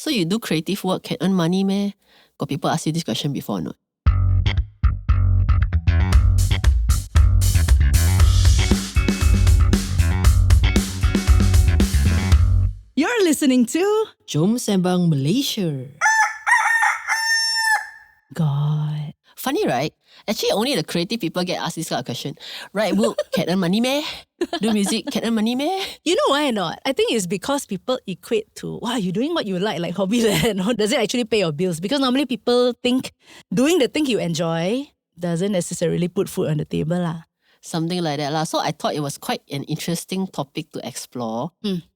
So you do creative work, can earn money meh? Got people ask you this question before or not? You're listening to Jom Sembang Malaysia. God. Funny, right? Actually, only the creative people get asked this kind of question. Write book, can earn money meh? Do music, can earn money meh? You know why not? I think it's because people equate to, wow, you're doing what you like hobby land. Does it actually pay your bills? Because normally people think doing the thing you enjoy doesn't necessarily put food on the table lah. Something like that lah. So I thought it was quite an interesting topic to explore.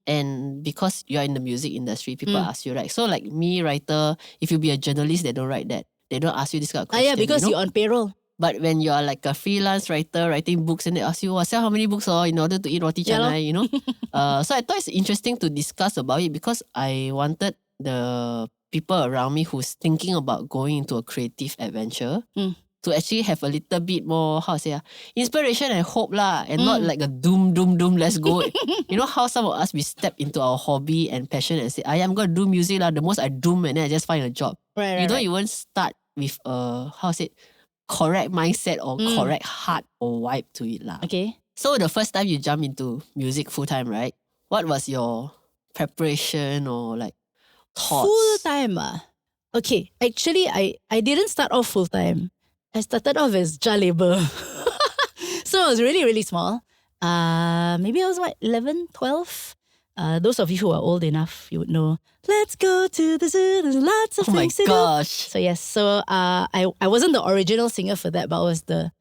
And because you're in the music industry, people ask you, right? So like me, writer, if you be a journalist, they don't write that. They don't ask you this kind of question. Yeah, because you know? you're on payroll. But when you're like a freelance writer writing books and they ask you, sell how many books in order to eat roti canai, you know? So I thought it's interesting to discuss about it because I wanted the people around me who's thinking about going into a creative adventure to actually have a little bit more, inspiration and hope lah, and not like a doom, let's go. You know how some of us, we step into our hobby and passion and say, I'm going to do music lah, the most I doom and then I just find a job. You don't even start with a, correct mindset or correct heart or vibe to it lah. Okay. So the first time you jump into music full time, right? What was your preparation or like thoughts? Full time Okay, actually I didn't start off full time. I started off as child labor. So I was really, really small. Maybe I was 11, 12. Those of you who are old enough, you would know. Let's go to the zoo. There's lots of things to do. Oh my gosh. So yes, I wasn't the original singer for that, but I was the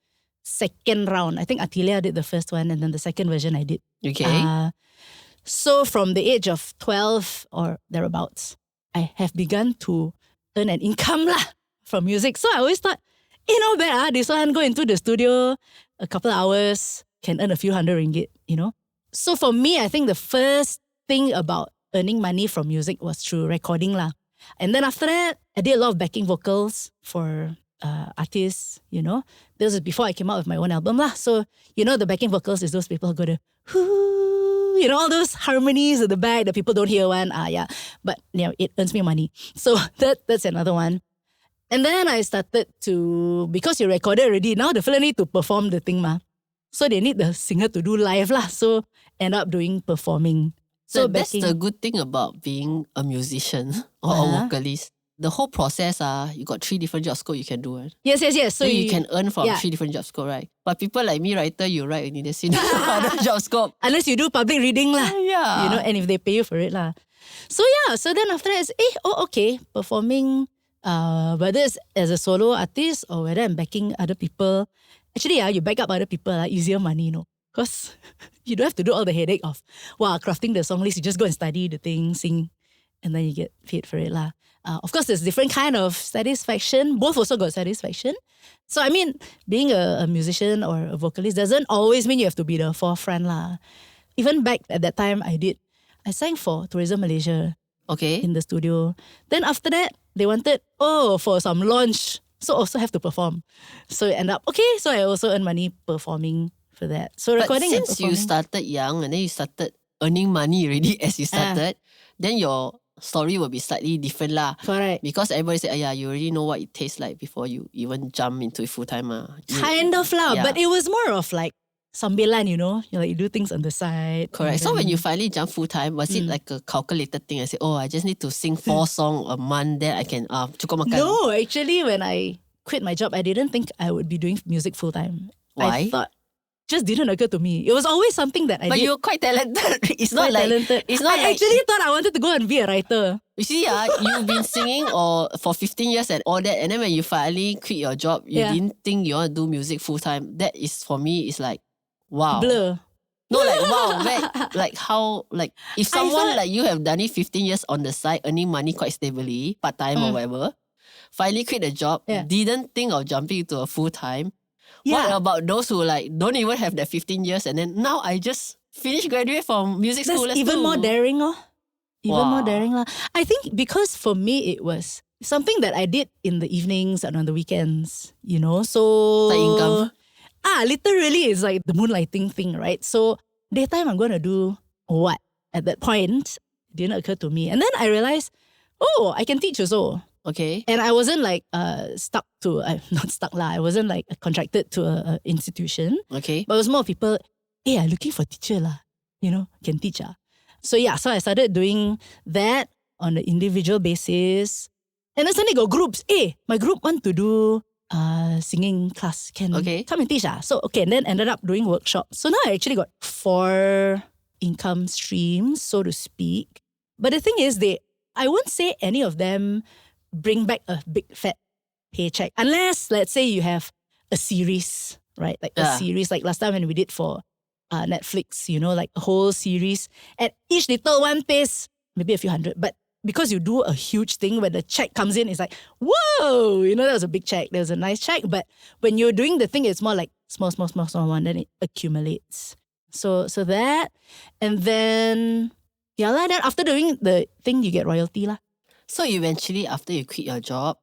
second round. I think Atilia did the first one, and then the second version I did. Okay. So from the age of 12 or thereabouts, I have begun to earn an income lah from music. So I always thought, not bad this one, go into the studio, a couple of hours, can earn a few hundred ringgit, you know. So for me, I think the first thing about earning money from music was through recording lah. And then after that, I did a lot of backing vocals for artists, you know. This was before I came out with my own album lah. So, you know, the backing vocals is those people who go to, you know, all those harmonies at the back that people don't hear one. Yeah. But, you know, it earns me money. So that's another one. And then I started to, because you recorded already, now the fella need to perform the thing ma. So they need the singer to do live lah. So end up doing performing. So that's the good thing about being a musician or a vocalist. The whole process, you got 3 different job scope you can do. Right? Yes. So you can earn from 3 different job scope, right? But people like me, writer, you write only the other job scope. Unless you do public reading lah. Yeah. You know, and if they pay you for it lah. So yeah, so then after that it's, okay, performing, whether it's as a solo artist or whether I'm backing other people. Actually, you back up other people, easier money, you know. Because you don't have to do all the headache of, crafting the song list. You just go and study the thing, sing, and then you get paid for it lah. Of course, there's different kind of satisfaction. Both also got satisfaction. So, I mean, being a musician or a vocalist doesn't always mean you have to be the forefront lah. Even back at that time, I sang for Tourism Malaysia. Okay. In the studio. Then after that, they wanted, for some launch. So also have to perform. So it ended up, so I also earn money performing for that. So recording and performing. Since you started young and then you started earning money already as you started, then your story will be slightly different lah. Correct. Because everybody say, you already know what it tastes like before you even jump into it full time. Kind of lah, but it was more of like sambilan, you know, you do things on the side. Correct. So when you finally jump full time, was it like a calculated thing? I say, I just need to sing 4 songs a month, then I can cukup makan. No, actually, when I quit my job, I didn't think I would be doing music full time. Why? I thought just didn't occur to me. It was always something that I did. But you're quite talented. It's not like talented. It's not I actually thought I wanted to go and be a writer. You see, you've been singing for 15 years and all that, and then when you finally quit your job, you didn't think you want to do music full time. That is, for me, is like, wow. Blur. No, like wow. Like how, like if someone like you have done it 15 years on the side, earning money quite stably, part time or whatever, finally quit the job, didn't think of jumping into a full time. What about those who like don't even have that 15 years and then now I just finished graduate from music school? That's even more daring, Even more daring lah. I think because for me it was something that I did in the evenings and on the weekends, you know. So side income. Literally it's like the moonlighting thing, right? So daytime I'm gonna do what? At that point, it didn't occur to me. And then I realized oh, I can teach also. Okay. And I wasn't like stuck to, not stuck lah, I wasn't like contracted to a institution. Okay. But it was more people, hey, I'm looking for teacher lah. You know, can teach ah. So yeah, so I started doing that on an individual basis. And then suddenly got groups. Hey, my group want to do singing class. Can come and teach ah. So okay, and then ended up doing workshops. So now I actually got 4 income streams, so to speak. But the thing is, I won't say any of them bring back a big fat paycheck. Unless, let's say you have a series, right? Like a series, like last time when we did for Netflix, you know, like a whole series. And each little one pays maybe a few hundred. But because you do a huge thing, when the check comes in, it's like, whoa, you know, that was a big check. That was a nice check. But when you're doing the thing, it's more like small one, then it accumulates. So that, and then, yeah lah, then after doing the thing, you get royalty lah. So eventually, after you quit your job,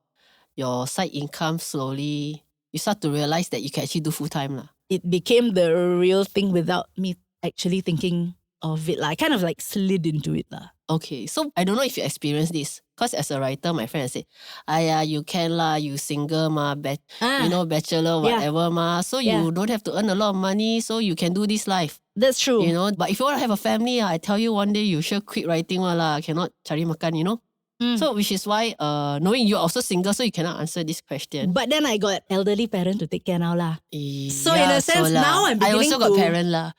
your side income slowly, you start to realize that you can actually do full-time lah. It became the real thing without me actually thinking of it lah. I kind of like slid into it lah. Okay, so I don't know if you experienced this. Because as a writer, my friend said, you can lah, you single ma, you know, bachelor, whatever ma. So you don't have to earn a lot of money, so you can do this life. That's true. You know, but if you want to have a family, I tell you one day you sure quit writing lah, cannot cari makan, you know. So which is why, knowing you're also single, so you cannot answer this question. But then I got elderly parent to take care now lah. So Yeah, in a sense, so now I'm beginning I also got parent lah.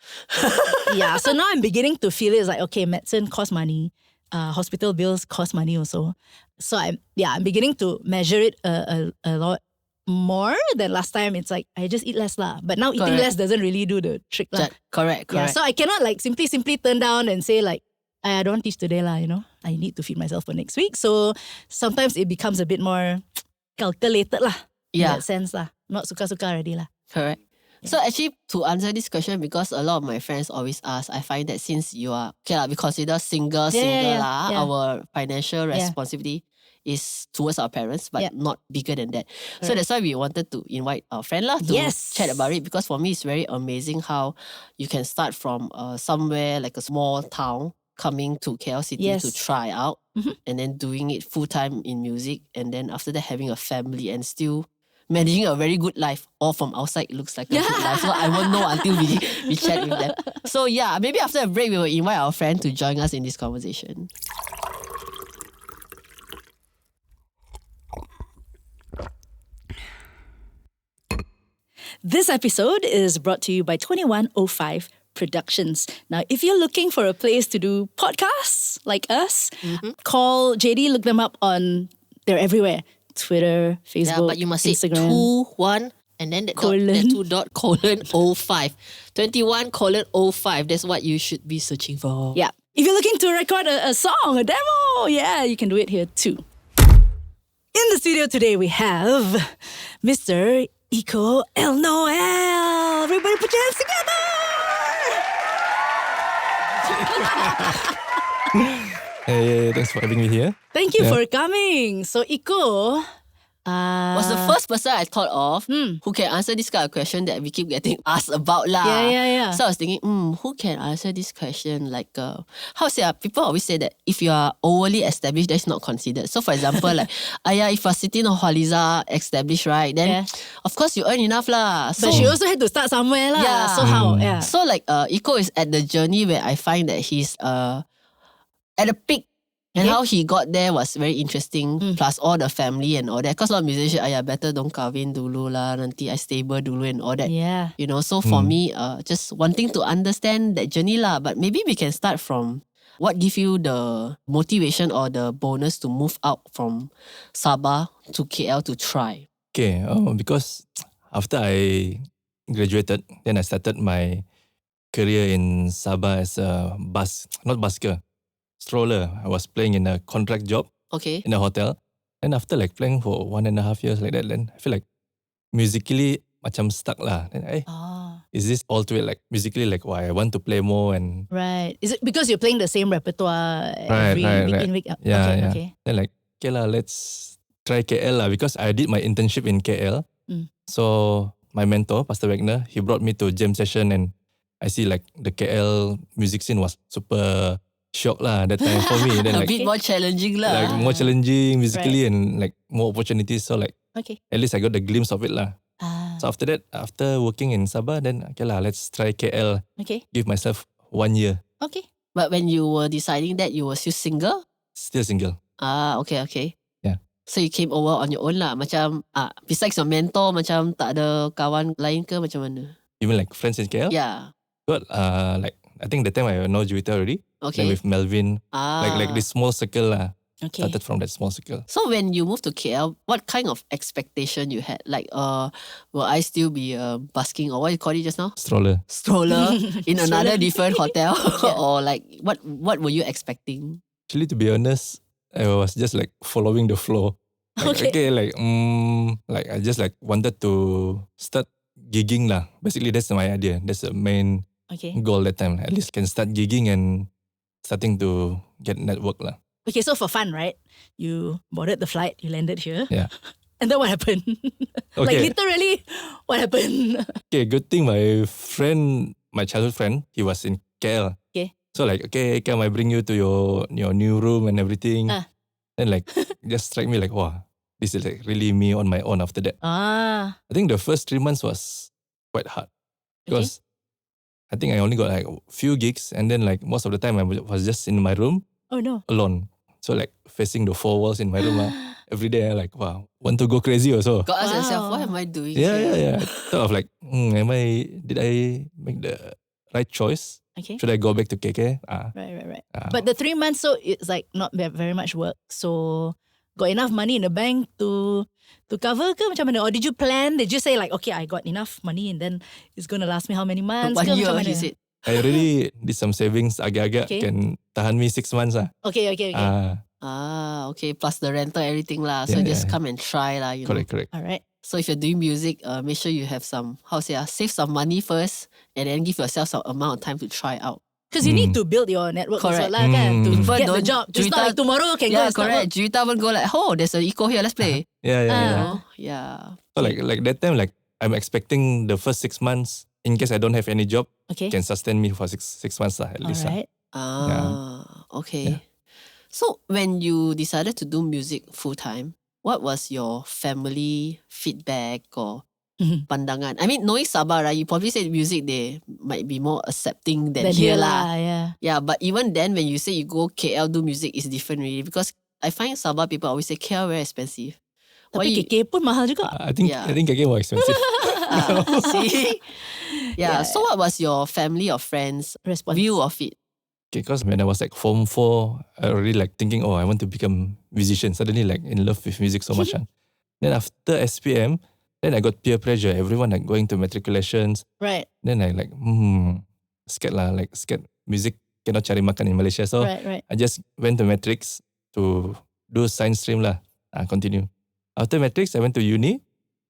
Yeah, so now I'm beginning to feel it's like, okay, medicine costs money. Hospital bills cost money also. So I'm beginning to measure it a lot more than last time. It's like, I just eat less lah. But now eating less doesn't really do the trick lah. Correct. Yeah, so I cannot like simply turn down and say like, I don't teach today lah, you know. I need to feed myself for next week. So sometimes it becomes a bit more calculated lah. In that sense lah. Not suka-suka already lah. Correct. Yeah. So actually, to answer this question, because a lot of my friends always ask, I find that since you are, we consider single lah, our financial responsibility is towards our parents, but not bigger than that. Right. So that's why we wanted to invite our friend lah to chat about it, because for me, it's very amazing how you can start from somewhere like a small town, coming to KL City to try out, and then doing it full-time in music, and then after that having a family and still managing a very good life. All from outside it looks like a good life. So I won't know until we chat with them. So yeah, maybe after a break we will invite our friend to join us in this conversation. This episode is brought to you by 2105 Productions. Now, if you're looking for a place to do podcasts like us, call JD, look them up they're everywhere. Twitter, Facebook, yeah, but you must Instagram. say 21 and then the 2.:05. 21:05. That's what you should be searching for. Yeah. If you're looking to record a song, a demo, you can do it here too. In the studio today, we have Mr. Icco Elnoel. Everybody put your hands together. Hey, thanks for having me here. Thank you for coming. So Icco was the first person I thought of who can answer this kind of question that we keep getting asked about lah. Yeah. So I was thinking, who can answer this question? Like, people always say that if you are overly established, that's not considered. So for example, like, if you're Siti Nurhaliza established, right? Then of course you earn enough lah. So, but she also had to start somewhere lah. Yeah. So how? Yeah. So like, Icco is at the journey where I find that he's at a peak. And how he got there was very interesting. Plus all the family and all that. Because a lot of musicians, better don't kahwin dulu lah. Nanti I stable dulu and all that. Yeah. You know, so for me, just wanting to understand that journey lah. But maybe we can start from what give you the motivation or the bonus to move out from Sabah to KL to try. Okay, because after I graduated, then I started my career in Sabah as a not busker, stroller. I was playing in a contract job in a hotel. And after like playing for 1.5 years like that, then I feel like musically macam stuck lah. Then is this all to it? Like musically, like why I want to play more and right. Is it because you're playing the same repertoire every week in, week out? Yeah. Then like, okay lah, let's try KL lah, because I did my internship in KL. So my mentor, Pastor Wagner, he brought me to jam session, and I see like the KL music scene was super shock lah that time for me. Then A like bit more challenging lah. like more challenging musically and like more opportunities. So like Okay. at least I got the glimpse of it lah. Ah, So after that, after working in Sabah, then okay lah, let's try KL. okay. Give myself 1 year. Okay. But when you were deciding that, you were still single? Still single. Okay. Yeah. So you came over on your own lah. Macam besides your mentor, macam tak ada kawan lain ke macam mana? Even like friends in KL. Yeah. Got like I think that time I know Juwita already. Okay. Then with Melvin. Ah. Like this small circle lah. Okay. Started from that small circle. So when you moved to KL, what kind of expectation you had? Like, will I still be busking or what you call it just now? Stroller. Stroller in another Stroller. different hotel? Yeah. Or like, what were you expecting? Actually, to be honest, I was just like following the flow. Like, Okay. like I just like wanted to start gigging lah. Basically, that's my idea. That's the main Okay. goal that time. At least can start gigging and starting to get network lah. Okay, so for fun, right? You boarded the flight, you landed here. Yeah. And then what happened? Like Okay. literally, what happened? Okay, good thing my friend, my childhood friend, he was in KL. Okay. So like, okay, come I bring you to your new room and everything. Ah. Then like, just strike me like, wow, this is like really me on my own after that. Ah, I think the first 3 months was quite hard. Because I think I only got like a few gigs and then like most of the time I was just in my room oh no. alone. So like facing the 4 walls in my room every day I like, wow, want to go crazy also. Got ask yourself, Wow. what am I doing Yeah. here? Thought of like, did I make the right choice? Okay. Should I go back to KK? Right. But the 3 months, so it's like not very much work. So got enough money in the bank to cover ke macam mana? Or did you plan? Did you say like, okay, I got enough money and then it's going to last me how many months? 1 ke year, macam mana? he said. I already did some savings agak-agak Okay. can tahan me 6 months lah. Okay. Okay. Plus the rental, everything lah. So Yeah, just yeah. come and try lah, you know. Correct. All right. So if you're doing music, make sure you have some, save some money first and then give yourself some amount of time to try out. Because you need to build your network Correct. also lah kan. To People get the don't- job. Just not Juwita- like tomorrow can go Yeah, and start correct. work. Juwita will go like, oh, there's an Icco here, let's play. Yeah. You know? Yeah. So like that time, like I'm expecting the first 6 months, in case I don't have any job, Okay. can sustain me for six months lah, at All least. right. Okay. Yeah. So when you decided to do music full time, what was your family feedback or Mhm. pandangan? I mean, knowing Sabah, right, you probably said music they might be more accepting than Then here here lah. lah, yeah. Yeah, but even then, when you say you go KL do music, it's different really because I find Sabah people always say KL very expensive. Why Tapi you- KK pun mahal juga. I think Yeah. KK more expensive. See? Yeah. Yeah. So what was your family or friends' Response. view of it? Okay, because when I was like Form 4, I already like thinking, I want to become musician. Suddenly like in love with music so much. Then after SPM, then I got peer pressure. Everyone like going to matriculations. Right. Then I like, scared lah. Like scared music cannot cari makan in Malaysia. So Right. I just went to matrix to do science stream lah. Continue. After matrix, I went to uni.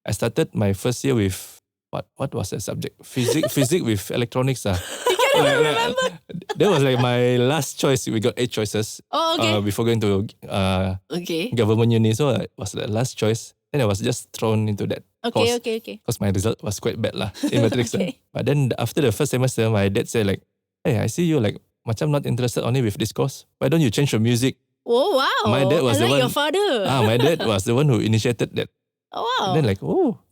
I started my first year with what was that subject? Physics with electronics. You can't even remember. That was like my last choice. We got 8 choices Oh, okay. before going to Okay. government uni. So it was the last choice. Then I was just thrown into that course. Okay. Because my result was quite bad lah in matrix. Okay. But then after the first semester, my dad said like, hey, I see you like macam not interested only with this course. Why don't you change your music? Oh, wow. My dad was I the like one- your father. My dad was the one who initiated that. Oh, wow. Then like,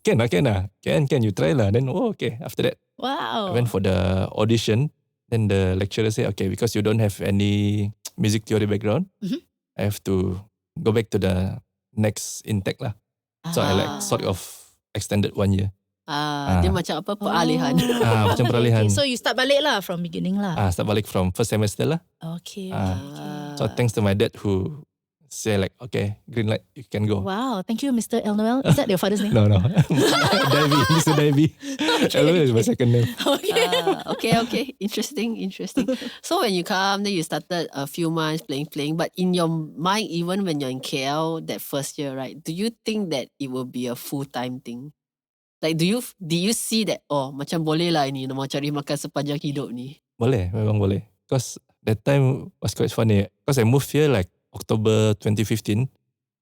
can you try lah. Then okay. After that, Wow. I went for the audition. Then the lecturer said, okay, because you don't have any music theory background, Mhm. I have to go back to the next intake lah. So I like sort of extended 1 year. Dia macam apa? Peralihan. Macam peralihan. Okay, so you start balik lah from beginning lah. Start balik from first semester lah. Okay. So thanks to my dad who say like, okay, green light, you can go. Wow. Thank you, Mr. Elnoel. Is that your father's name? No. Davy, Mr. Davy. Elnoel is my second name. Okay. Interesting. So when you come, then you started a few months playing. But in your mind, even when you're in KL that first year, right? Do you think that it will be a full-time thing? Like, did you see that? Macam boleh lah ini, mau cari makan sepanjang hidup ni. Boleh, memang boleh. Because that time was quite funny. Because I moved here like October 2015.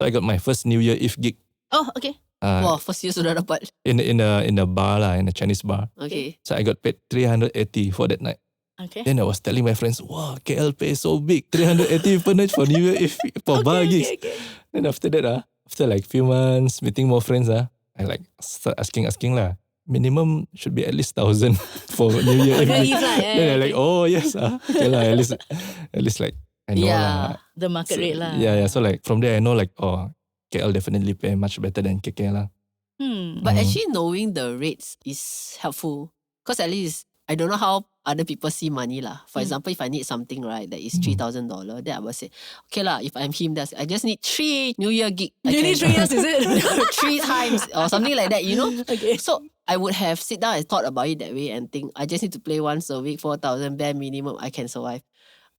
So I got my first New Year Eve gig. Oh, okay. Wah, first year sudah dapat. In a bar lah, in a Chinese bar. Okay. So I got paid 380 for that night. Okay. Then I was telling my friends, wow, KL pay so big, 380 per night for New Year Eve for bar gigs. Okay. Then after that, after like few months, meeting more friends, I like start asking lah. Minimum should be at least 1,000 for New Year Eve. Eve lah, Then I like, oh yes, okay lah, at least like I know lah. The market rate lah. Yeah. So like from there I know like, oh, KL definitely pay much better than KK lah. But actually knowing the rates is helpful. Because at least I don't know how other people see money lah. For example, if I need something, right, that is $3,000, then I will say, okay lah, if I'm him, I just need 3 New Year gig. You need 3 years, is it? 3 times or something like that, you know? Okay. So I would have sit down and thought about it that way and think, I just need to play once a week, 4,000 bare minimum, I can survive.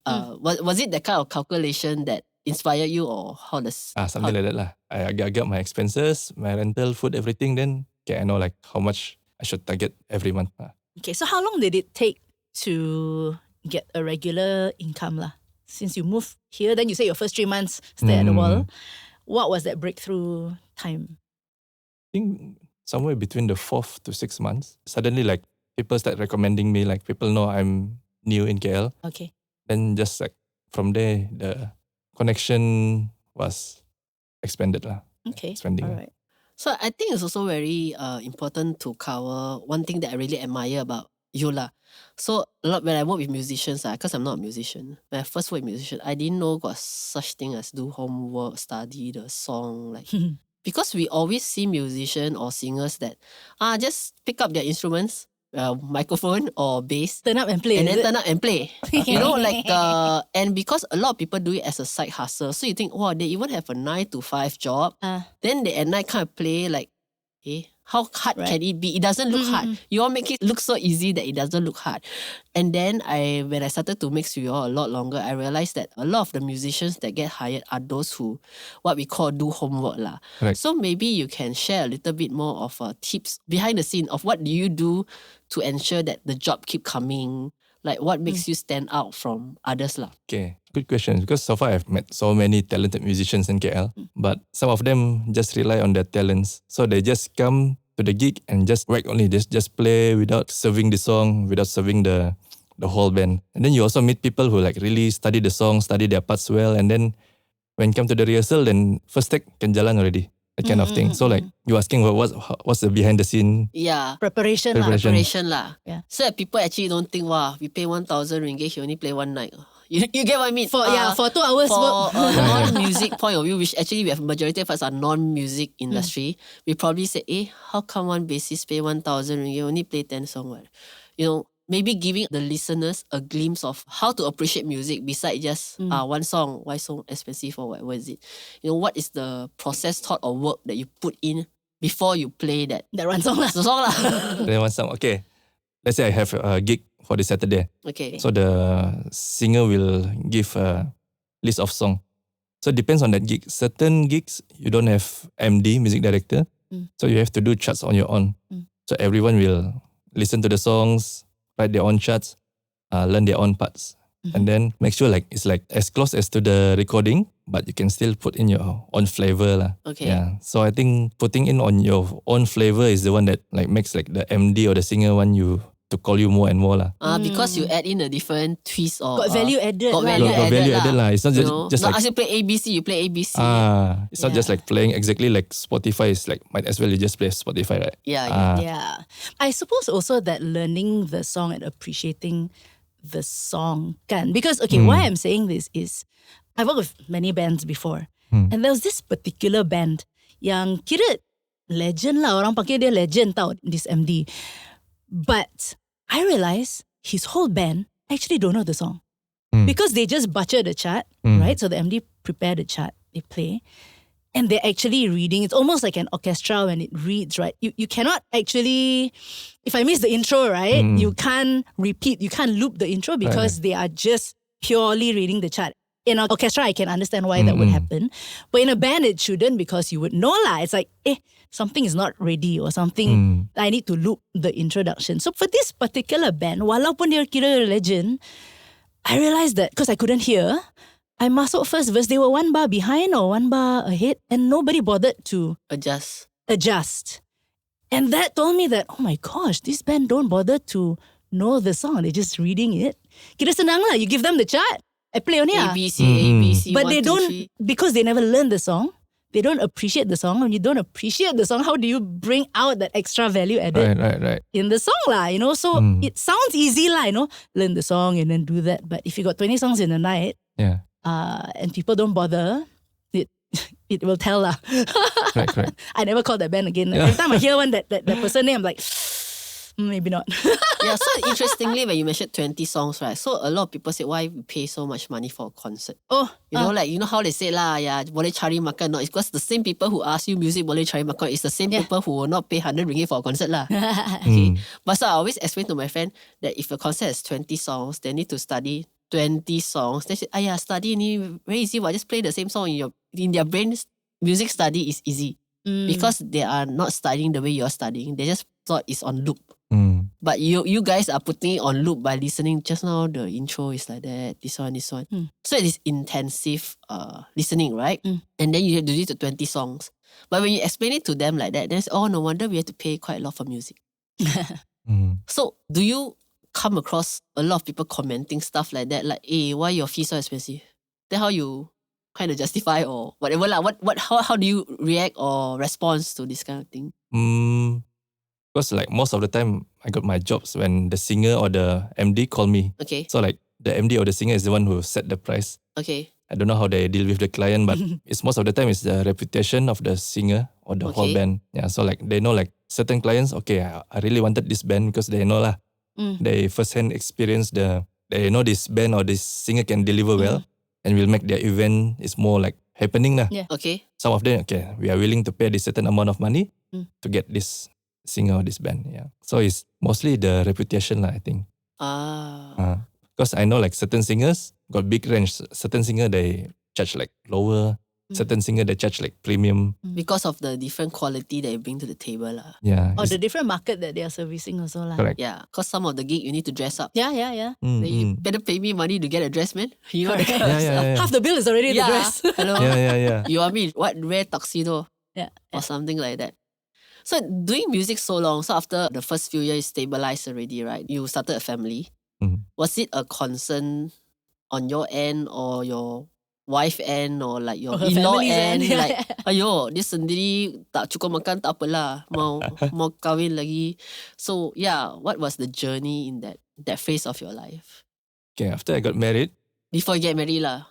Was it that kind of calculation that inspired you, or how does... Something like that lah. I got my expenses, my rental, food, everything, then I know like how much I should target every month. Okay, so how long did it take to get a regular income lah? Since you moved here, then you say your first 3 months stay at the wall. What was that breakthrough time? I think somewhere between the 4th to 6 months. Suddenly like people start recommending me, like people know I'm new in KL. Okay. Then just like from there, the connection was expanded lah. Okay, Expanding. all right. So I think it's also very important to cover one thing that I really admire about you lah. So a lot when I work with musicians, because I'm not a musician, when I first worked with musician, I didn't know got such thing as do homework, study the song, like because we always see musicians or singers that just pick up their instruments, microphone or bass, Turn up and play. and is then it? turn up and play. You know, like and because a lot of people do it as a side hustle, so you think, wow, they even have a 9 to 5 job. Then they at night kind of play like, how hard can it be? It doesn't look hard. You all make it look so easy that it doesn't look hard. And then when I started to mix with you all a lot longer, I realized that a lot of the musicians that get hired are those who, what we call, do homework lah. Correct. So maybe you can share a little bit more of tips behind the scene of what do you do to ensure that the job keep coming. Like what makes you stand out from others lah? Okay, good question. Because so far I've met so many talented musicians in KL, but some of them just rely on their talents. So they just come to the gig and just whack only. They just play without serving the song, without serving the whole band. And then you also meet people who like really study the song, study their parts well, and then when come to the rehearsal, then first take can jalan already. That kind of thing. So like you asking what's the behind the scene? Yeah. Preparation lah. Preparation lah. Yeah. So that people actually don't think, wow, we pay 1,000 ringgit, he only play one night. You get what I mean? For 2 hours work. For non-music point of view, which actually we have majority of us are non-music industry, we probably say, how come one bassist pay 1,000 ringgit, only play 10 songs? You know, maybe giving the listeners a glimpse of how to appreciate music besides just one song. Why so expensive or whatever is it? You know, what is the process, thought or work that you put in before you play that one song lah. the song lah? Then one song. Okay, let's say I have a gig for this Saturday. Okay. So the singer will give a list of song. So it depends on that gig. Certain gigs you don't have MD, music director. So you have to do charts on your own. So everyone will listen to the songs, write their own charts, learn their own parts. And then make sure like it's like as close as to the recording, but you can still put in your own flavor lah. Okay. Yeah. So I think putting in on your own flavor is the one that like makes like the MD or the singer want you to call you more and more lah. Because you add in a different twist or Got value added. got lah. value Got value added lah. It's not You know, just not like ask you play ABC, you play ABC. it's not just like playing exactly like Spotify. It's like might as well you just play Spotify, right? Yeah. Yeah. I suppose also that learning the song and appreciating the song kan. Because, okay, why I'm saying this is I've worked with many bands before. And there was this particular band yang kira legend lah. Orang panggil dia legend tau, this MD. But I realised his whole band actually don't know the song. Because they just butcher the chart, right? So the MD prepare the chart, they play. And they're actually reading. It's almost like an orchestra when it reads, right? You cannot actually, if I miss the intro, right? You can't repeat, you can't loop the intro because they are just purely reading the chart. In an orchestra, I can understand why that would happen. But in a band, it shouldn't because you would know lah. It's like, something is not ready or something. I need to loop the introduction. So for this particular band, walaupun dia kira legend, I realized that because I couldn't hear, I masuk first verse, they were one bar behind or one bar ahead and nobody bothered to Adjust. adjust. And that told me that, oh my gosh, this band don't bother to know the song. They're just reading it. Kira senang lah. You give them the chart. I play only A lah. B C A B C. But 1, they 2, don't, 3. because they never learn the song. They don't appreciate the song. When you don't appreciate the song, how do you bring out that extra value added Right. in the song lah? You know, so it sounds easy lah. You know, learn the song and then do that. But if you got 20 songs in a night, Yeah. and people don't bother, it will tell lah. Correct. I never called that band again. Every time I hear that person name, I'm like, maybe not. Yeah, so interestingly, when you mentioned 20 songs, right? So a lot of people say, why we pay so much money for a concert? Oh, You know, like, you know how they say lah, yeah, boleh cari makan. No, it's because the same people who ask you music boleh cari makan, it's the same people who will not pay 100 ringgit for a concert lah. Okay. But so I always explain to my friend that if a concert has 20 songs, they need to study 20 songs. They say, study ni very easy. Well, just play the same song in their brain. Music study is easy because they are not studying the way you're studying. They just thought it's on loop. But you guys are putting it on loop by listening. Just now the intro is like that. This one. So it is intensive listening, right? And then you have to do it to 20 songs. But when you explain it to them like that, then it's, no wonder we have to pay quite a lot for music. So do you come across a lot of people commenting stuff like that? Like, hey, why your fees so expensive? Then how you kind of justify or whatever lah? How do you react or respond to this kind of thing? Because like most of the time, I got my jobs when the singer or the MD call me. Okay. So like the MD or the singer is the one who set the price. Okay. I don't know how they deal with the client, but it's most of the time it's the reputation of the singer or the whole band. Yeah, so like they know like certain clients, okay, I really wanted this band because they know lah. They firsthand experience they know this band or this singer can deliver well and will make their event is more like happening lah. Yeah. Okay. Some of them, okay, we are willing to pay this certain amount of money to get this singer or this band. Yeah. So it's mostly the reputation lah, I think. Because I know like certain singers got big range. Certain singer they charge like lower. Certain singer they charge like premium. Because of the different quality that you bring to the table lah. Yeah. Or the different market that they are servicing also lah. Correct. Yeah, because some of the gig you need to dress up. Yeah. Then you better pay me money to get a dress, man. You know that kind of Yeah, stuff. yeah. Half the bill is already the Yeah. dress. Hello. Yeah. You want me what rare tuxedo Yeah. or something like that. So doing music so long, so after the first few years stabilized already, right? You started a family. Was it a concern on your end or your wife end or like your Or her in-law family's end? end. Like, ayo, dia sendiri tak cukup makan tak apalah. Mau kahwin lagi. So yeah, what was the journey in that phase of your life? Okay, after I got married, Before you get married lah.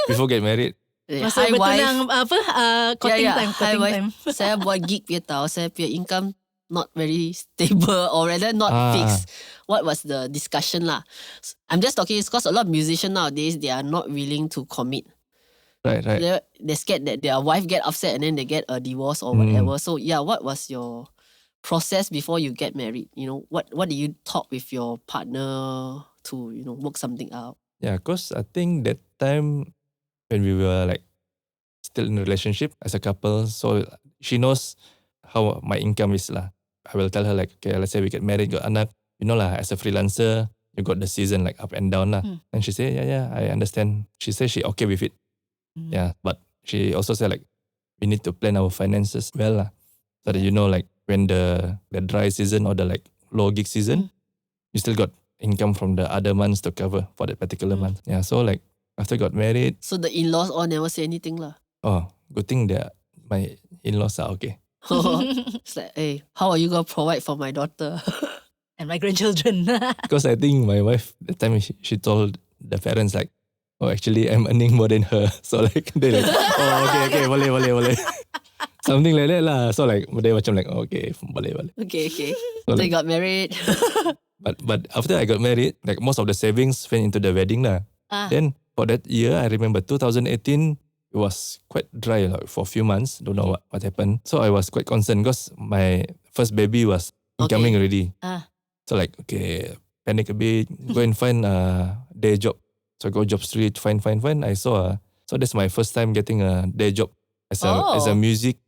before get married, Masa Hi bertenang wife. courting Yeah. time. Hi Courting wife. time. Saya buat gig punya tau. Saya punya income not very stable or rather not fixed. What was the discussion lah? I'm just talking because a lot of musicians nowadays, they are not willing to commit. right. They're scared that their wife get upset and then they get a divorce or whatever. So yeah, what was your process before you get married? You know, what do you talk with your partner to, you know, work something out? Yeah, because I think that time when we were like still in a relationship as a couple, so she knows how my income is lah. I will tell her like, okay, let's say we get married, got anak, you know lah, as a freelancer, you got the season like up and down lah. And she say, yeah, I understand. She say she okay with it. Yeah, but she also said like, we need to plan our finances well lah. So that you know like when the dry season or the like low gig season, you still got income from the other months to cover for that particular month. Yeah, so like after got married, So the in-laws all never say anything lah. good thing that my in-laws are okay. It's like, hey, how are you gonna provide for my daughter? And my grandchildren. Because I think my wife, the time she told the parents like, actually I'm earning more than her. So like, they like, okay, boleh. Something like that lah. So like, they macam like, okay, boleh. Okay. So They like, got married. but after I got married, like most of the savings went into the wedding lah. Then for that year, I remember 2018, it was quite dry like, for a few months. Don't know what happened. So I was quite concerned because my first baby was incoming already. So like, okay, panic a bit, go and find a day job. So I go job street, find. I saw so that's my first time getting a day job as a music,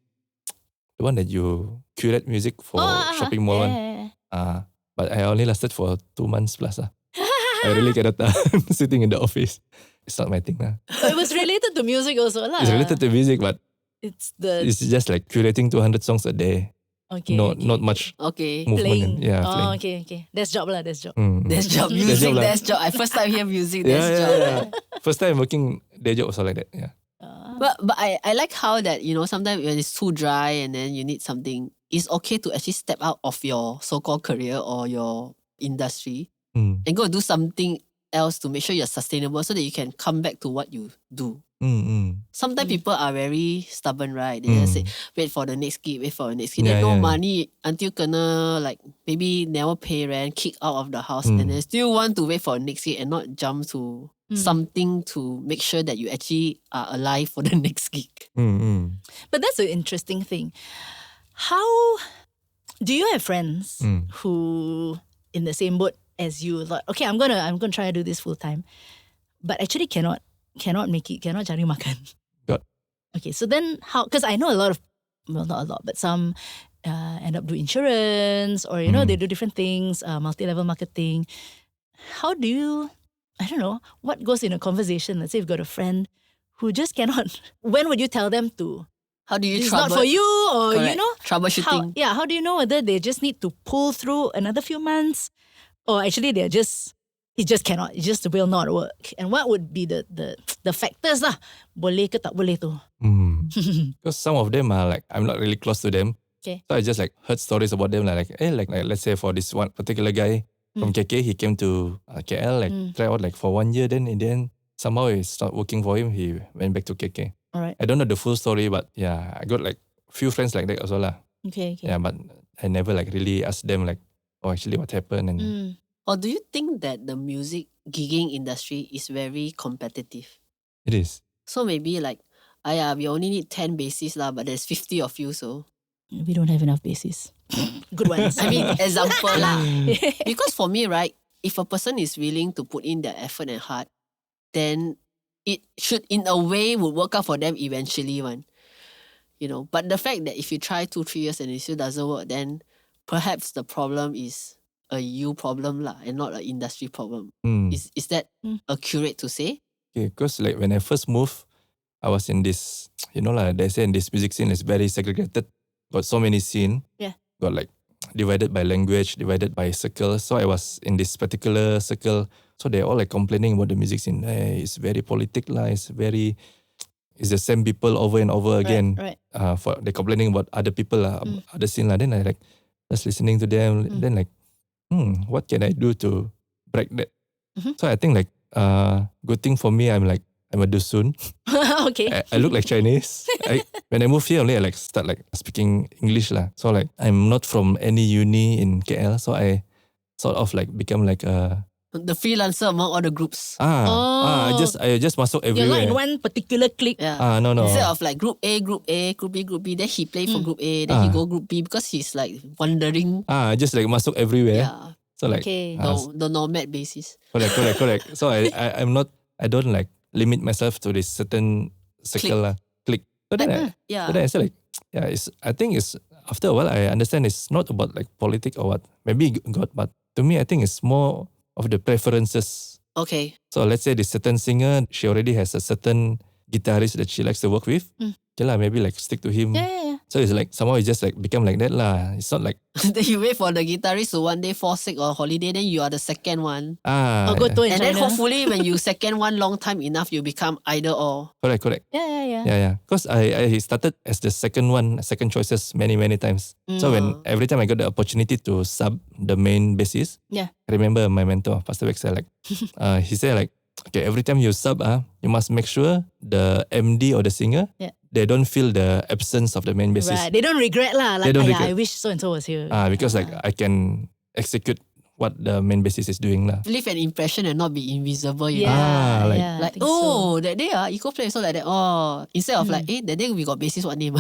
the one that you curate music for shopping mall one. But I only lasted for 2 months plus. I really cannot sitting in the office. It's not my thing. So it was related to music also lah. It's related to music, but It's it's just like curating 200 songs a day. Okay. not much Okay. movement. Playing. Playing. Okay. That's job lah. That's job. That's job. Music, that's job. I first time hear music, that's job. Yeah. First time working day job also like that. Yeah. But I like how that, sometimes when it's too dry and then you need something, it's okay to actually step out of your so-called career or your industry and go do something else to make sure you're sustainable so that you can come back to what you do. Sometimes people are very stubborn, right? They just say, wait for the next gig, Then no money until kena like maybe never pay rent, kick out of the house and then still want to wait for the next gig and not jump to something to make sure that you actually are alive for the next gig. But that's an interesting thing. How do you have friends who in the same boat as you? Like, okay, I'm gonna try to do this full time, but actually cannot make it, cannot cari makan. Got. Okay, so then how? Because I know a lot of, well, not a lot, but some end up doing insurance or they do different things, multi-level marketing. How do you? I don't know what goes in a conversation. Let's say you've got a friend who just cannot. When would you tell them to? How do you It's not for you, or Correct. Troubleshooting. How do you know whether they just need to pull through another few months, or actually it just cannot, it just will not work? And what would be the factors lah? Boleh ke tak boleh tu? Because some of them are like, I'm not really close to them. Okay. So I just like heard stories about them like let's say for this one particular guy from KK, he came to KL, try out like for 1 year, then in the end, somehow it stopped working for him, he went back to KK. All right. I don't know the full story, but yeah, I got like few friends like that also lah. Okay. Yeah, but I never like really asked them like, oh, actually what happened and Or do you think that the music gigging industry is very competitive? it is. So maybe like, we only need 10 bassists lah, but there's 50 of you, so. We don't have enough bases. Good ones. I mean, example lah. Because for me, right, if a person is willing to put in their effort and heart, then it should in a way would work out for them eventually one. But the fact that if you try 2-3 years and it still doesn't work, then perhaps the problem is a you problem lah and not an industry problem. Is that accurate to say? Okay, because like when I first moved, I was in this, they say in this music scene is very segregated. Got so many scene. Yeah. Got like divided by language, divided by circle. So I was in this particular circle. So they're all like complaining about the music scene. Hey, it's very politic lah. It's the same people over and over again. Right. They're complaining about other people lah, other scene lah. Then I like just listening to them. Then like, what can I do to break that? So I think like, good thing for me, I'm a dusun. Okay. I look like Chinese. When I moved here, only I like start like speaking English lah. So like I'm not from any uni in KL, so I sort of like become like the freelancer among all the groups. I just masuk You're everywhere. not in one particular clique. Yeah. No. Instead of like group A, group B, then he play for group A, then he go group B because he's like wandering. Just like masuk everywhere. Yeah. So like Okay. The nomad basis. Correct. So I don't like limit myself to this certain circle lah. Click. So then I say like, I think it's after a while I understand it's not about like politics or what. Maybe God, but to me I think it's more of the preferences. Okay. So let's say this certain singer, she already has a certain guitarist that she likes to work with. Okay lah, maybe like stick to him. Yeah. So it's like somehow it just like become like that lah. It's not like Then you wait for the guitarist to one day fall sick or holiday, then you are the second one. Or go to in And China. then hopefully when you second one long time enough, you become either or. correct. Yeah. Because I started as the second choices many times. So when every time I got the opportunity to sub the main bassist, Yeah. I remember my mentor, Pastor Beck, said like, he said like, okay, every time you sub, you must make sure the MD or the singer, they don't feel the absence of the main bassist. Right. They don't regret lah. Like, They don't regret. I wish so and so was here. Because like I can execute what the main bassist is doing lah. Leave an impression and not be invisible. You know? Yeah. like- I Like, think so. that day, Icco play so like that. Oh, instead of like, that day we got bassist, what name?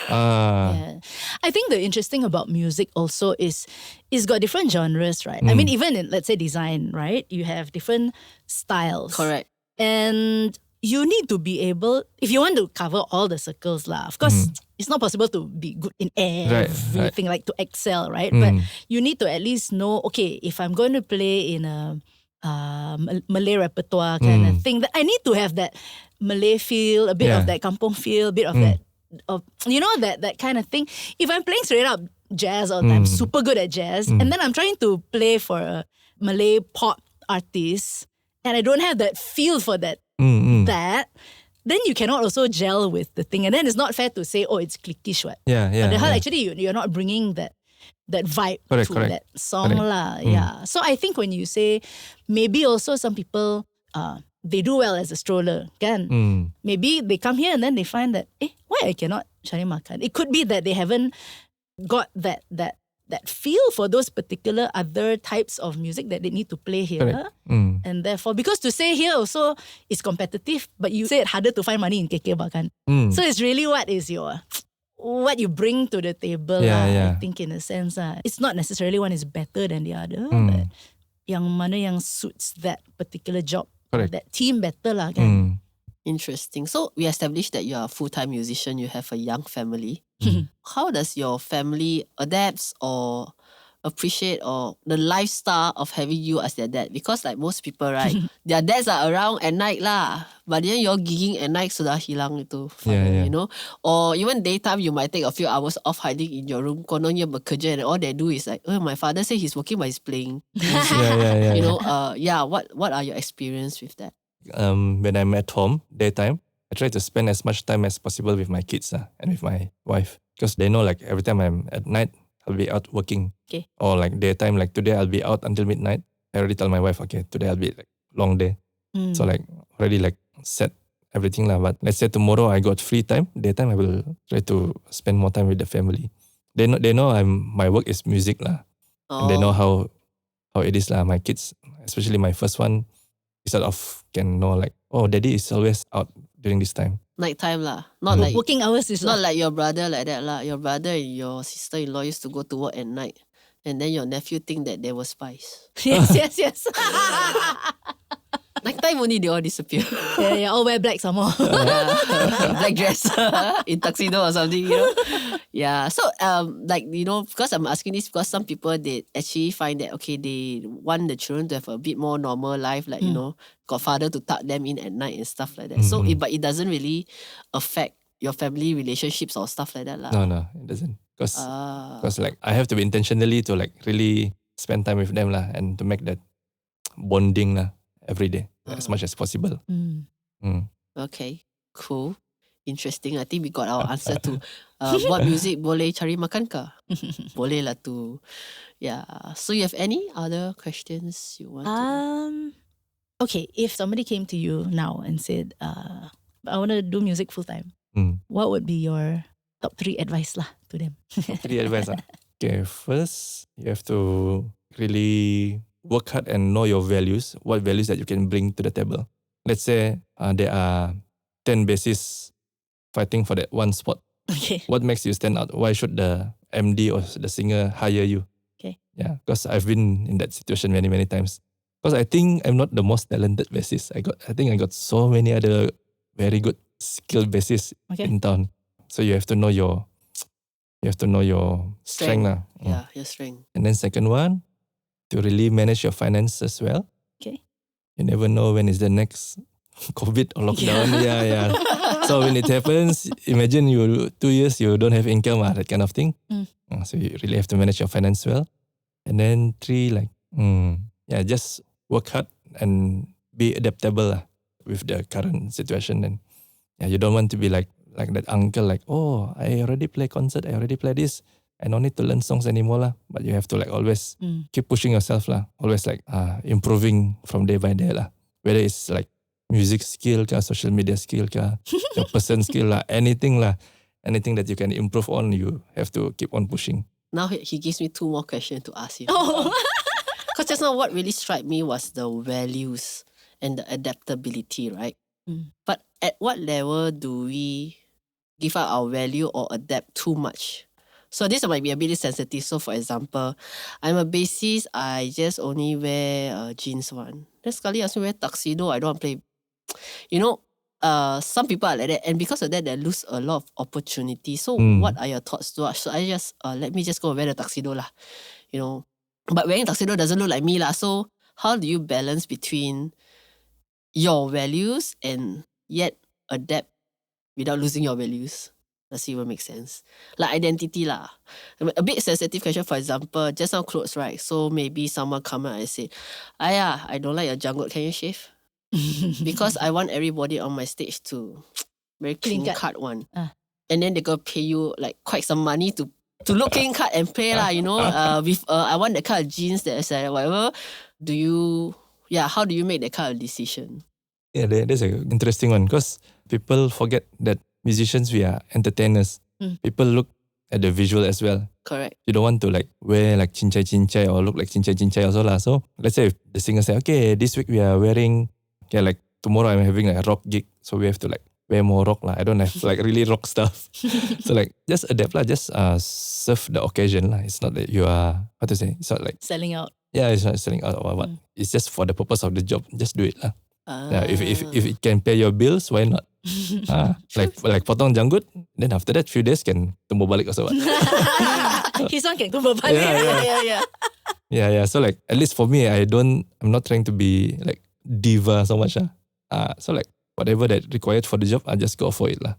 Yeah. I think the interesting about music also is it's got different genres, right? I mean, even in, let's say, design, right? You have different styles. Correct. And you need to be able, if you want to cover all the circles lah, of course, it's not possible to be good in everything, like to excel, right? But you need to at least know, okay, if I'm going to play in a Malay repertoire kind of thing, that I need to have that Malay feel, a bit of that kampong feel, a bit of that, of that kind of thing. If I'm playing straight up jazz all the time, super good at jazz, and then I'm trying to play for a Malay pop artist, and I don't have that feel for that, then you cannot also gel with the thing. And then it's not fair to say, oh, it's cliquish, what? Yeah, yeah. But yeah. actually, you're not bringing that vibe Correct, to correct. that song Correct. lah. Yeah. So I think when you say, maybe also some people, they do well as a stroller, kan? Maybe they come here and then they find that, why I cannot cari makan? It could be that they haven't got that feel for those particular other types of music that they need to play here. Correct. And therefore, because to say here also is competitive, but you say it harder to find money in KK Bakan. So it's really what you bring to the table. I think in a sense. It's not necessarily one is better than the other, but yang mana yang suits that particular job, that team better lah, kan? Interesting. So we established that you are a full-time musician, you have a young family. How does your family adapt or appreciate or the lifestyle of having you as their dad? Because like most people, right, their dads are around at night lah. But then you're gigging at night, sudah hilang itu father, you know. Or even daytime, you might take a few hours off hiding in your room. Kononnya bekerja, and all they do is like, oh, my father say he's working but he's playing. You know, what are your experience with that? When I'm at home, daytime, I try to spend as much time as possible with my kids and with my wife. Because they know like every time I'm at night, I'll be out working. Okay. Or like daytime, like today I'll be out until midnight. I already tell my wife, okay, today I'll be like long day. So like already like set everything lah. But let's say tomorrow I got free time, daytime I will try to spend more time with the family. They know my work is music lah. And they know how it is lah. My kids, especially my first one, sort of can know like, oh, daddy is always out during this time. Nighttime lah. Not like working hours is not like your brother like that lah. Your brother and your sister-in-law used to go to work at night. And then your nephew think that they were spies. Yes. Nighttime only they all disappear. Yeah, all wear black some more. Black dress in tuxedo or something, you know. Yeah. So like, you know, because I'm asking this because some people they actually find that okay, they want the children to have a bit more normal life, like, you know, got father to tuck them in at night and stuff like that. So but it doesn't really affect your family relationships or stuff like that lah. No, it doesn't. Because like I have to be intentionally to like really spend time with them lah, and to make that bonding lah every day as much as possible. Okay, cool. Interesting. I think we got our answer to what music boleh cari makan ke? Boleh lah tu. Yeah. So you have any other questions you want to? Okay, if somebody came to you now and said, I want to do music full time, what would be your top 3 advice lah to them? Top 3 advice lah. Okay, first you have to really work hard and know your values, what values that you can bring to the table. Let's say there are 10 bassists fighting for that one spot. Okay. What makes you stand out? Why should the MD or the singer hire you? Okay. Yeah, because I've been in that situation many, many times. Because I think I'm not the most talented bassist. I think I got so many other very good skilled bassists in town. So you have to know your strength lah. Yeah, your strength. And then second one, to really manage your finances well. Okay. You never know when is the next COVID or lockdown. Yeah. So when it happens, imagine 2 years you don't have income, that kind of thing. So you really have to manage your finance well. And then 3, just work hard and be adaptable with the current situation. And you don't want to be like that uncle, like, oh, I already play concert, I already play this. I don't need to learn songs anymore lah. But you have to like always keep pushing yourself lah. Always like improving from day by day lah. Whether it's like music skill ka, social media skill ka, your person skill lah, anything lah. Anything that you can improve on, you have to keep on pushing. Now he gives me 2 more questions to ask you. Because just now what really struck me was the values and the adaptability, right? But at what level do we give up our value or adapt too much? So this might be a bit sensitive. So for example, I'm a bassist, I just only wear jeans one. Then sekali ask me wear tuxedo, I don't want to play. You know, some people are like that. And because of that, they lose a lot of opportunity. So what are your thoughts to us? So I just, let me just go wear the tuxedo lah. You know, but wearing tuxedo doesn't look like me lah. So how do you balance between your values and yet adapt without losing your values? Does it even make sense? Like identity lah. A bit sensitive question, for example, just now clothes, right? So maybe someone come out and say, I don't like your janggut, can you shave? Because I want everybody on my stage to very clean cut one. And then they go pay you like quite some money to look clean cut and play lah, you know. With I want that kind of jeans that is like whatever. How do you make that kind of decision? Yeah, that's an interesting one because people forget that musicians, we are entertainers. People look at the visual as well. Correct. You don't want to like wear like cincai or look like cincai also lah. So let's say if the singer say, okay, this week we are wearing, like tomorrow I'm having a rock gig, so we have to like wear more rock lah. I don't have like really rock stuff. So like just adapt lah, just serve the occasion lah. It's not that you are, how to say, it's not like Selling out. Yeah, it's not selling out or what. It's just for the purpose of the job. Just do it lah. If it can pay your bills, why not? Like potong janggut, then after that few days can tumbuh balik also what? His one can tumbuh balik. Yeah. So like at least for me, I'm not trying to be like diva so much. So like whatever that required for the job, I just go for it lah.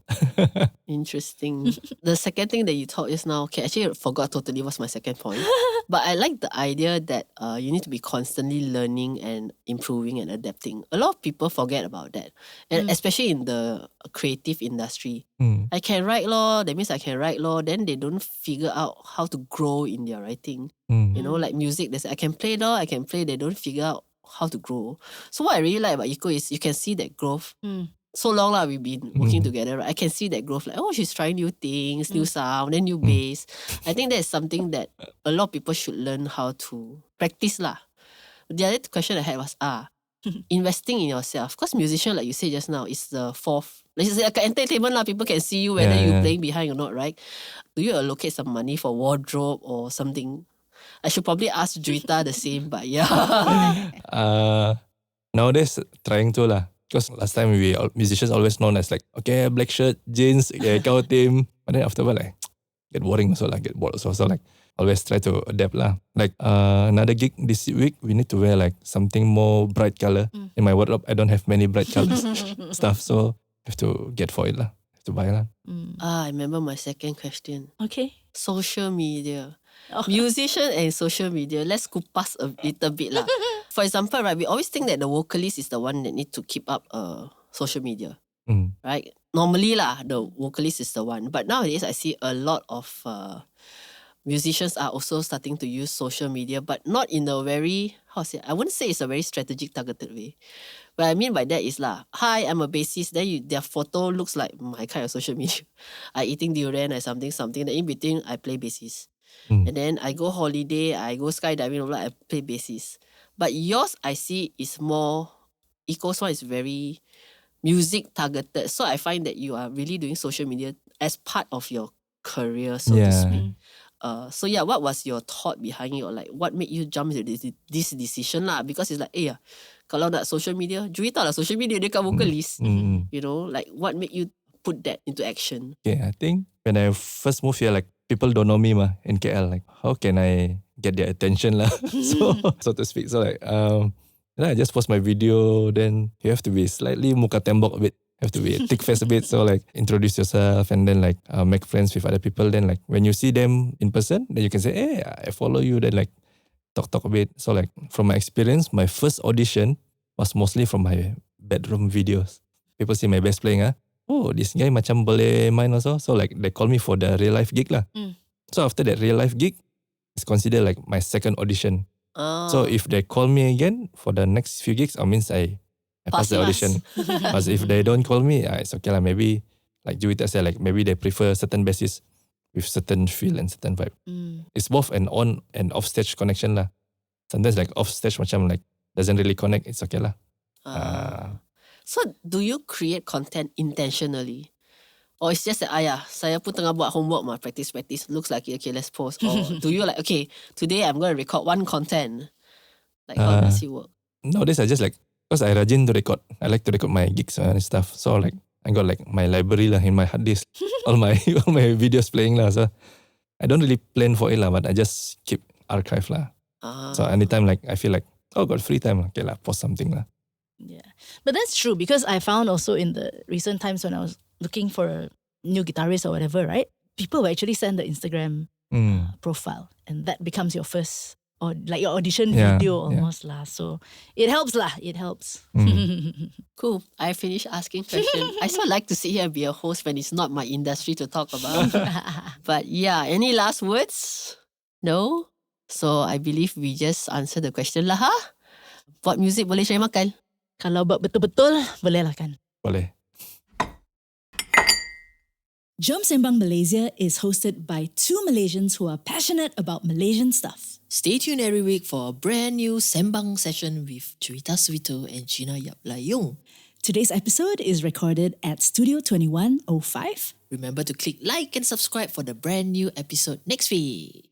Interesting. The second thing that you taught is now, okay, actually I forgot totally what's my second point. But I like the idea that you need to be constantly learning and improving and adapting. A lot of people forget about that. And especially in the creative industry. I can write law, that means I can write law. Then they don't figure out how to grow in their writing. You know, like music, they say, I can play law, I can play. They don't figure out how to grow. So what I really like about Icco is you can see that growth. So long lah, we've been working together, right? I can see that growth. Like, she's trying new things, new sound, then new bass. I think that is something that a lot of people should learn how to practice lah. The other question I had was investing in yourself. Because musician, like you said just now, is the fourth. Like entertainment lah. People can see you whether you're playing behind or not, right? Do you allocate some money for wardrobe or something? I should probably ask Juita the same, but yeah. Nowadays, trying to lah. Because last time musicians always known as like, okay, black shirt, jeans, kau team. But then after a while, like, get boring also lah, get bored also. So like, always try to adapt lah. Like another gig this week, we need to wear like something more bright color. In my wardrobe, I don't have many bright colors stuff. So I have to get for it lah. Have to buy lah. I remember my second question. Okay. Social media. Musician and social media. Let's kupas a little bit lah. For example, right, we always think that the vocalist is the one that need to keep up social media. Right? Normally lah, the vocalist is the one. But nowadays, I see a lot of musicians are also starting to use social media, but not in a very, I wouldn't say it's a very strategic targeted way. What I mean by that is lah, hi, I'm a bassist. Then their photo looks like my kind of social media. I eating durian or something. Then in between, I play bassist. And then I go holiday, I go skydiving, I play bassist. But yours, I see, is more, Icco's one is very music targeted. So I find that you are really doing social media as part of your career, so to speak. So what was your thought behind it? Or like, what made you jump to this decision lah? Because it's like, kalau nak social media, Juita lah social media, dia kan vocalist. You know, like what made you put that into action? Okay, I think when I first moved here, like people don't know me in KL. Like, how can I get their attention lah? so to speak. So like, I just post my video. Then you have to be slightly muka tembok a bit. Have to be thick face a bit. So like, introduce yourself and then like make friends with other people. Then like, when you see them in person, then you can say, hey, I follow you. Then like, talk a bit. So like, from my experience, my first audition was mostly from my bedroom videos. People see my bass playing, this guy macam boleh main also. So like, they call me for the real life gig lah. So after that real life gig, it's considered like my second audition. So if they call me again for the next few gigs, it means I pass the audition. But if they don't call me, it's okay lah. Maybe like Juita said, like maybe they prefer certain bassists with certain feel and certain vibe. It's both an on and off stage connection lah. Sometimes like off stage macam like doesn't really connect. It's okay lah. So do you create content intentionally? Or it's just that, saya pun tengah buat homework mah, practice. Looks like it, okay, let's post. Or do you like, okay, today I'm going to record one content. Like, how does it work? Nowadays I just like, because I rajin to record. I like to record my gigs and stuff. So like, I got like my library lah in my hard disk. all my videos playing lah. So I don't really plan for it lah, but I just keep archive lah. So anytime like, I feel like, got free time, okay lah, post something lah. Yeah, but that's true because I found also in the recent times when I was looking for new guitarist or whatever, right? People will actually send the Instagram profile, and that becomes your first, or like your audition video almost lah. So it helps lah. It helps. Cool. I finished asking questions. I so like to sit here and be a host when it's not my industry to talk about. But yeah, any last words? No? So I believe we just answer the question lah, ha? What music boleh cari makan? Kalau buat betul-betul, boleh lah kan? Boleh. Jom Sembang Malaysia is hosted by two Malaysians who are passionate about Malaysian stuff. Stay tuned every week for a brand new Sembang session with Cerita Suito and Gina Yap Layung. Today's episode is recorded at Studio 2105. Remember to click like and subscribe for the brand new episode next week.